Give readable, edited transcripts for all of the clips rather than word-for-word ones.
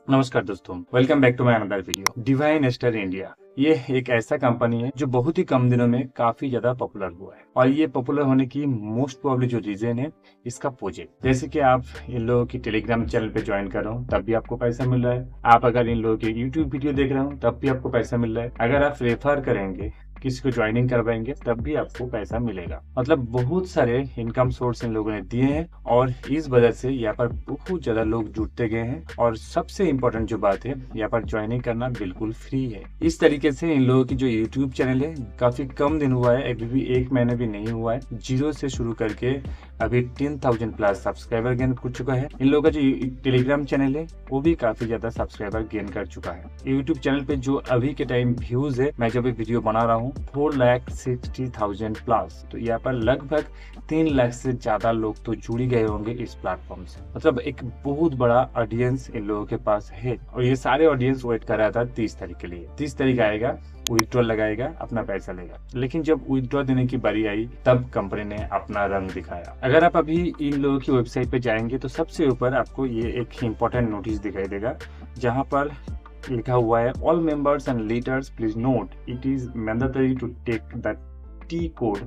नमस्कार दोस्तों, welcome back to my another video. Divine Star India ये एक ऐसा कंपनी है जो बहुत ही कम दिनों में काफी ज्यादा पॉपुलर हुआ है और ये पॉपुलर होने की मोस्ट प्रोबेबली जो रीजन है इसका प्रोजेक्ट। जैसे कि आप इन लोगों की टेलीग्राम चैनल पे ज्वाइन कर रहे हो तब भी आपको पैसा मिल रहा है। आप अगर इन लोगों के यूट्यूब वीडियो देख रहे हो तब भी आपको पैसा मिल रहा है। अगर आप रेफर करेंगे, किसी को ज्वाइनिंग करवाएंगे तब भी आपको पैसा मिलेगा। मतलब बहुत सारे इनकम सोर्स इन लोगों ने दिए हैं और इस वजह से यहाँ पर बहुत ज्यादा लोग जुड़ते गए हैं। और सबसे इम्पोर्टेंट जो बात है, यहाँ पर ज्वाइनिंग करना बिल्कुल फ्री है। इस तरीके से इन लोगों की जो यूट्यूब चैनल है काफी कम दिन हुआ है, अभी भी 1 महीने भी नहीं हुआ है, जीरो से शुरू करके अभी 10,000 प्लस सब्सक्राइबर गेन कर चुका है। इन लोगों का जो टेलीग्राम चैनल है वो भी काफी ज्यादा सब्सक्राइबर गेन कर चुका है। यूट्यूब चैनल पे जो अभी के टाइम व्यूज है, मैं जब वीडियो बना रहा हूँ 4,60,000 प्लस, तो यहाँ पर लगभग 3 लाख से ज्यादा लोग तो जुड़ गए होंगे इस प्लेटफॉर्म से। मतलब एक बहुत बड़ा ऑडियंस इन लोगों के पास है और ये सारे ऑडियंस वेट कर रहा था 30 तारीख के लिए। 30 तारीख आएगा, विथड्रॉ लगाएगा, अपना पैसा लेगा। लेकिन जब विथड्रॉ देने की बारी आई तब कंपनी ने अपना रंग दिखाया। अगर आप अभी इन लोगों की वेबसाइट पे जाएंगे तो सबसे ऊपर आपको ये एक इम्पोर्टेंट नोटिस दिखाई देगा जहां पर लिखा हुआ है, all members and leaders please note it is mandatory to take the T code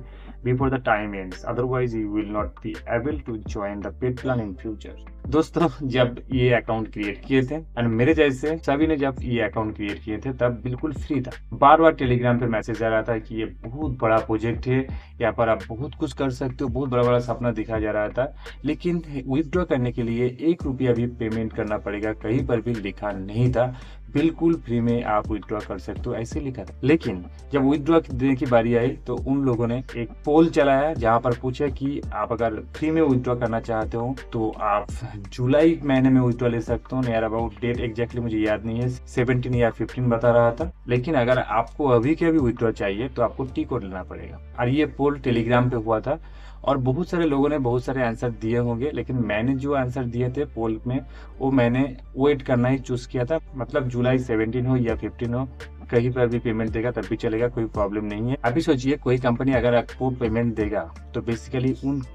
before the time ends, otherwise you will not be able to join the paid plan in future। दोस्तों, जब ये account create किए थे और मेरे जैसे सभी ने जब ये अकाउंट क्रिएट किए थे तब बिल्कुल फ्री था। बार बार टेलीग्राम पे मैसेज आ रहा था कि ये बहुत बड़ा प्रोजेक्ट है, यहाँ पर आप बहुत कुछ कर सकते हो, बहुत बड़ा बड़ा सपना दिखाया जा रहा था। लेकिन विथड्रॉ करने के लिए 1 रुपया भी पेमेंट करना पड़ेगा, कहीं पर भी लिखा नहीं था। बिल्कुल फ्री में आप विथड्रॉ कर सकते हो ऐसे लिखा था। लेकिन जब विथड्रॉ देने की बारी आई तो उन लोगों ने एक पोल चलाया जहां पर पूछा कि आप अगर फ्री में विथड्रॉ करना चाहते हो तो आप जुलाई महीने में विथड्रॉ ले सकते हो। नियर अबाउट डेट एग्जैक्टली मुझे याद नहीं है, 17 या 15 बता रहा था। लेकिन अगर आपको अभी के अभी विथड्रॉ चाहिए तो आपको टी कोड लेना पड़ेगा। और ये पोल टेलीग्राम पे हुआ था और बहुत सारे लोगों ने बहुत सारे आंसर दिए होंगे, लेकिन मैंने जो आंसर दिए थे पोल में वो मैंने वेट करना ही चूज किया था। मतलब जुलाई 17 हो या 15 हो, कहीं पर भी पेमेंट देगा तब भी चलेगा, कोई प्रॉब्लम नहीं है। अभी सोचिए कोई कंपनी अगर आपको पेमेंट देगा तो बेसिकली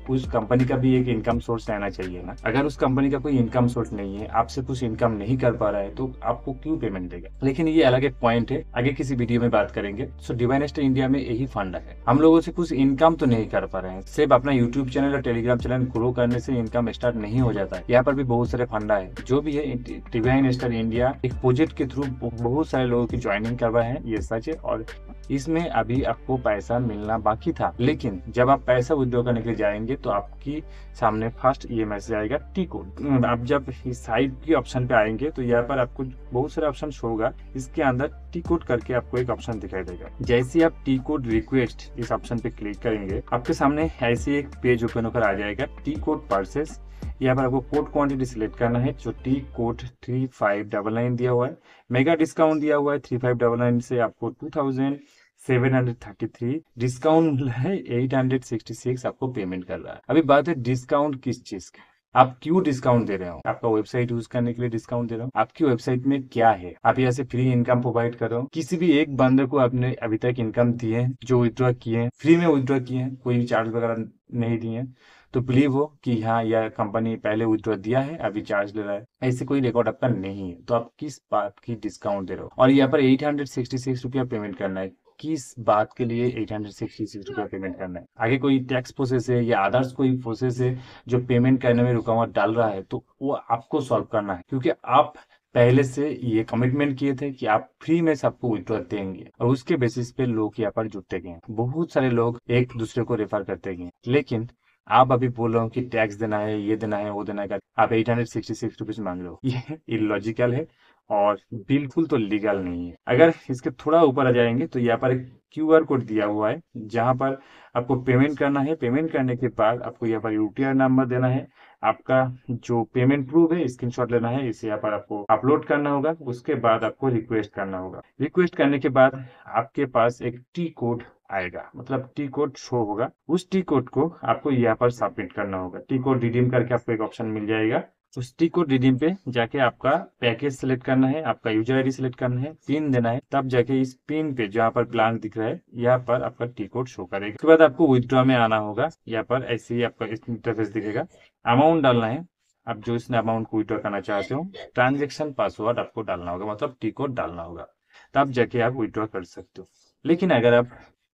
उस कंपनी का भी एक इनकम सोर्स रहना चाहिए ना। अगर उस कंपनी का कोई इनकम सोर्स नहीं है, आपसे कुछ इनकम नहीं कर पा रहा है तो आपको क्यों पेमेंट देगा। लेकिन ये अलग एक पॉइंट है, आगे किसी वीडियो में बात करेंगे। सो डिवाइन स्टार इंडिया में यही फंडा है, हम लोगों से कुछ इनकम तो नहीं कर पा रहे हैं, सिर्फ अपना यूट्यूब चैनल और टेलीग्राम चैनल ग्रो करने से इनकम स्टार्ट नहीं हो जाता है। यहाँ पर भी बहुत सारे फंडा है। जो भी है, डिवाइन स्टार इंडिया एक प्रोजेक्ट के थ्रू बहुत सारे लोगों की ज्वाइनिंग करवाए हैं, ये सच है। और इसमें अभी आपको पैसा मिलना बाकी था, लेकिन जब आप पैसा विथड्रॉ करने के लिए जाएंगे तो आपकी सामने फर्स्ट ये मैसेज आएगा टी कोड। आप जब इस साइड के ऑप्शन पे आएंगे तो यहाँ पर आपको बहुत सारे ऑप्शन होगा, इसके अंदर टी कोड करके आपको एक ऑप्शन दिखाई देगा। जैसे आप टी कोड रिक्वेस्ट इस ऑप्शन पे क्लिक करेंगे आपके सामने ऐसे एक पेज ओपन होकर आ जाएगा, टी कोड परचेस। यहाँ पर आपको कोड क्वांटिटी सिलेक्ट करना है, जो टी कोड 3599 दिया हुआ है। मेगा डिस्काउंट दिया हुआ है 3599 से आपको 2733 डिस्काउंट मिला है, 866 आपको पेमेंट कर रहा है। अभी बात है डिस्काउंट किस चीज का, आप क्यों डिस्काउंट दे रहे हो। आपका वेबसाइट यूज करने के लिए डिस्काउंट दे रहे हो, आपकी वेबसाइट में क्या है, आप यहाँ से फ्री इनकम प्रोवाइड कर रहे हो। किसी भी एक बंदे को आपने अभी तक इनकम दी है, जो विथड्रॉ किए हैं फ्री में विथड्रॉ किए हैं, कोई चार्ज वगैरह नहीं दिए हैं, तो बिलीव हो कि हाँ यह कंपनी पहले विथड्रॉ दिया है अभी चार्ज ले रहा है, ऐसे कोई रिकॉर्ड आपका नहीं है, तो आप किस बात की डिस्काउंट दे रहे हो। और यहाँ पर 866 रुपया पेमेंट करना है। किस बात के लिए 866 रुपया पेमेंट करना है। आगे कोई टैक्स प्रोसेस है या अदर्स कोई प्रोसेस है जो पेमेंट करने में रुकावट डाल रहा है, तो वो आपको सॉल्व करना है, क्योंकि आप पहले से ये कमिटमेंट किए थे कि आप फ्री में सबको विथड्रॉ देंगे और उसके बेसिस पे लोग यहाँ पर जुटते गए। बहुत सारे लोग एक दूसरे को रेफर करते गए, लेकिन आप अभी बोल रहे हो कि टैक्स देना है, ये देना है, वो देना है, आप 866 रुपीज मांग रहे हो। ये इलॉजिकल है और बिल्कुल तो लीगल नहीं है। अगर इसके थोड़ा ऊपर आ जाएंगे तो यहाँ पर एक QR कोड दिया हुआ है जहां पर आपको पेमेंट करना है। पेमेंट करने के बाद आपको यहाँ पर UTR नंबर देना है, आपका जो पेमेंट प्रूफ है स्क्रीनशॉट लेना है, इसे यहाँ पर आपको अपलोड करना होगा। उसके बाद आपको रिक्वेस्ट करना होगा। रिक्वेस्ट करने के बाद आपके पास एक टी कोड आएगा, मतलब टी कोड शो होगा। उस टी कोड को आपको यहाँ पर सबमिट करना होगा। टी कोड रिडीम करके आपको एक ऑप्शन मिल जाएगा, उस टी कोड रिडीम पे जाके आपका पैकेज सिलेक्ट करना है, आपका यूजर आईडी सिलेक्ट करना है, पिन देना है, तब जाके इस पिन पे जहाँ पर प्लान दिख रहा है यहाँ पर आपका टी कोड शो करेगा। उसके बाद आपको विथड्रॉ में आना होगा। यहाँ पर ऐसे ही आपका इंटरफेस दिखेगा, अमाउंट डालना है आप जो इस अमाउंट को विड्रॉ करना चाहते हो, ट्रांजेक्शन पासवर्ड आपको डालना होगा, मतलब टी कोड डालना होगा, तब जाके आप विड्रॉ कर सकते हो। लेकिन अगर आप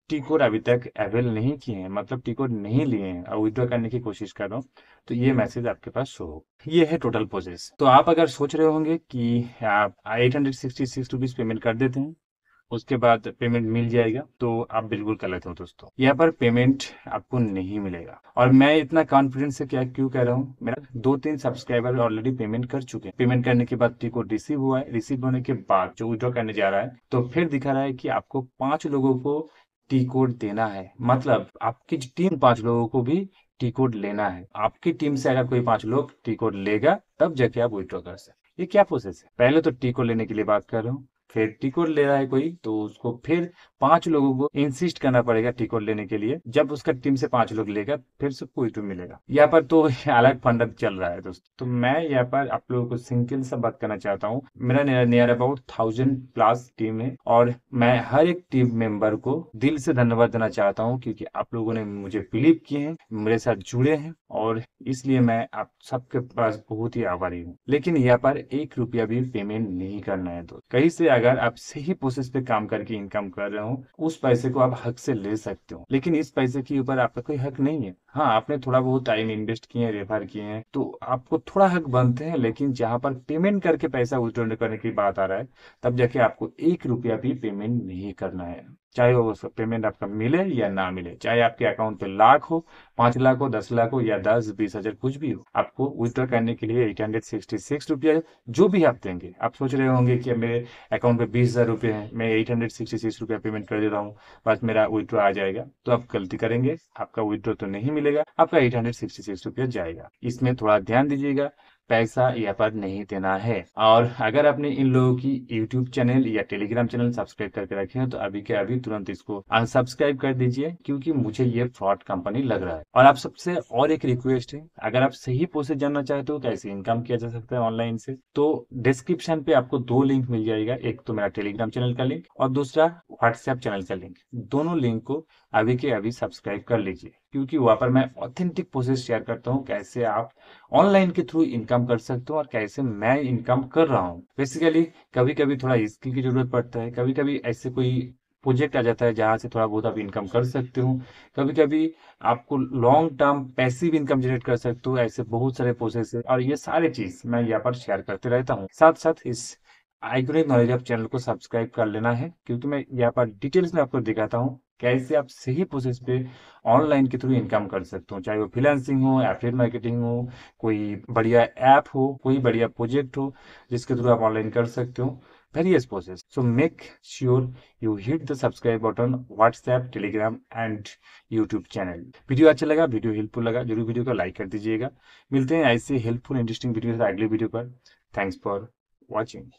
टी कोड अभी तक अवेल नहीं किए हैं, मतलब टी कोड नहीं लिए हैं और विड्रॉ करने की कोशिश कर रहे हो, तो ये मैसेज आपके पास शो हो। ये है टोटल प्रोसेस। तो आप अगर सोच रहे होंगे कि आप 866 रुपीज पेमेंट कर देते हैं, उसके बाद पेमेंट मिल जाएगा, तो आप बिल्कुल गलत हो दोस्तों। यहाँ पर पेमेंट आपको नहीं मिलेगा। और मैं इतना कॉन्फिडेंस से क्या क्यों कह रहा हूँ, मेरा 2-3 सब्सक्राइबर ऑलरेडी पेमेंट कर चुके हैं। पेमेंट करने के बाद टी कोड रिसीव हुआ है, रिसीव होने के बाद जो विड्रॉ करने जा रहा है, तो फिर दिखा रहा है कि आपको 5 लोगों को टी कोड देना है। मतलब आपकी टीम 5 लोगों को भी टी कोड लेना है। आपकी टीम से अगर कोई 5 लोग टी कोड लेगा, तब जाके आप विड्रॉ कर सकते। ये क्या प्रोसेस है? पहले तो टी कोड लेने के लिए बात कर रहा हूँ, फिर टी कोड ले रहा है कोई, तो उसको फिर 5 लोगों को इंसिस्ट करना पड़ेगा टी कोड लेने के लिए। जब उसका टीम से 5 लोग लेगा, फिर सबको विड्रॉ मिलेगा। यहाँ पर तो अलग फंडा चल रहा है दोस्तों। तो मैं यहाँ पर आप लोगों को सिंपल सा बात करना चाहता हूँ। मेरा नियर अबाउट 1000+ टीम है, और मैं हर एक टीम मेंबर को दिल से धन्यवाद देना चाहता हूँ, क्योंकि आप लोगों ने मुझे बिलीव किए हैं, मेरे साथ जुड़े हैं, और इसलिए मैं आप सबके पास बहुत ही आभारी हूँ। लेकिन यहाँ पर 1 रुपया भी पेमेंट नहीं करना है। तो कहीं से अगर आप सही प्रोसेस पे काम करके इनकम कर रहे हो, उस पैसे को आप हक से ले सकते हो, लेकिन इस पैसे के ऊपर आपका कोई हक नहीं है। हाँ, आपने थोड़ा बहुत टाइम इन्वेस्ट किए हैं, रेफर किए हैं, तो आपको थोड़ा हक बनते हैं। लेकिन जहां पर पेमेंट करके पैसा विड्रॉ करने की बात आ रहा है, तब जाके आपको 1 रुपया भी पेमेंट नहीं करना है। चाहे वो पेमेंट आपका मिले या ना मिले, चाहे आपके अकाउंट पे लाख हो, 5 लाख हो, 10 लाख हो, या 10-20 हजार कुछ भी हो, आपको विड्रॉ करने के लिए 866 रुपया जो भी आप देंगे। आप सोच रहे होंगे कि मेरे अकाउंट पे 20,000 रुपये हैं, मैं 866 रुपया पेमेंट कर देता हूँ, बस मेरा विड्रॉ आ जाएगा। तो आप गलती करेंगे, आपका विड्रॉ तो नहीं मिलेगा, आपका 866 रुपया जाएगा। इसमें थोड़ा ध्यान दीजिएगा, पैसा यहाँ पर नहीं देना है। और अगर आपने इन लोगों की यूट्यूब चैनल या टेलीग्राम चैनल सब्सक्राइब करके रखे हैं, तो अभी के अभी तुरंत इसको अनसब्सक्राइब कर दीजिए, क्योंकि मुझे ये फ्रॉड कंपनी लग रहा है। और आप सबसे और एक रिक्वेस्ट है, अगर आप सही प्रोसेस जानना चाहते हो कैसे इनकम किया जा सकता है ऑनलाइन से, तो डिस्क्रिप्शन पे आपको 2 लिंक मिल जाएगा। एक तो मेरा टेलीग्राम चैनल का लिंक, और दूसरा व्हाट्सएप चैनल का लिंक। दोनों लिंक को अभी के अभी सब्सक्राइब कर लीजिए, क्योंकि वहां पर मैं ऑथेंटिक प्रोसेस शेयर करता हूँ, कैसे आप ऑनलाइन के थ्रू इनकम कर सकते हो और कैसे मैं इनकम कर रहा हूँ। बेसिकली कभी कभी थोड़ा स्किल की जरूरत पड़ता है, कभी कभी ऐसे कोई प्रोजेक्ट आ जाता है जहां से थोड़ा बहुत आप इनकम कर सकते हो, कभी कभी आपको long term passive income generate कर सकते हो। ऐसे बहुत सारे प्रोसेस है, और ये सारे चीज मैं यहाँ पर शेयर करते रहता हूँ। साथ साथ इस आइकॉनिक नॉलेज आप चैनल को सब्सक्राइब कर लेना है, क्योंकि मैं यहाँ पर डिटेल्स में आपको दिखाता हूँ कैसे आप सही प्रोसेस पे ऑनलाइन के थ्रू इनकम कर सकते हो। चाहे वो फ्रीलांसिंग हो, एफिलिएट मार्केटिंग हो, कोई बढ़िया ऐप हो, कोई बढ़िया प्रोजेक्ट हो जिसके थ्रू आप ऑनलाइन कर सकते हो, various process. So make sure you hit the subscribe button, WhatsApp, Telegram and YouTube channel. Video अच्छा लगा, वीडियो हेल्पफुल लगा, जरूर वीडियो को लाइक कर दीजिएगा। मिलते हैं ऐसे हेल्पफुल इंटरेस्टिंग वीडियो अगले वीडियो पर। Thanks for watching.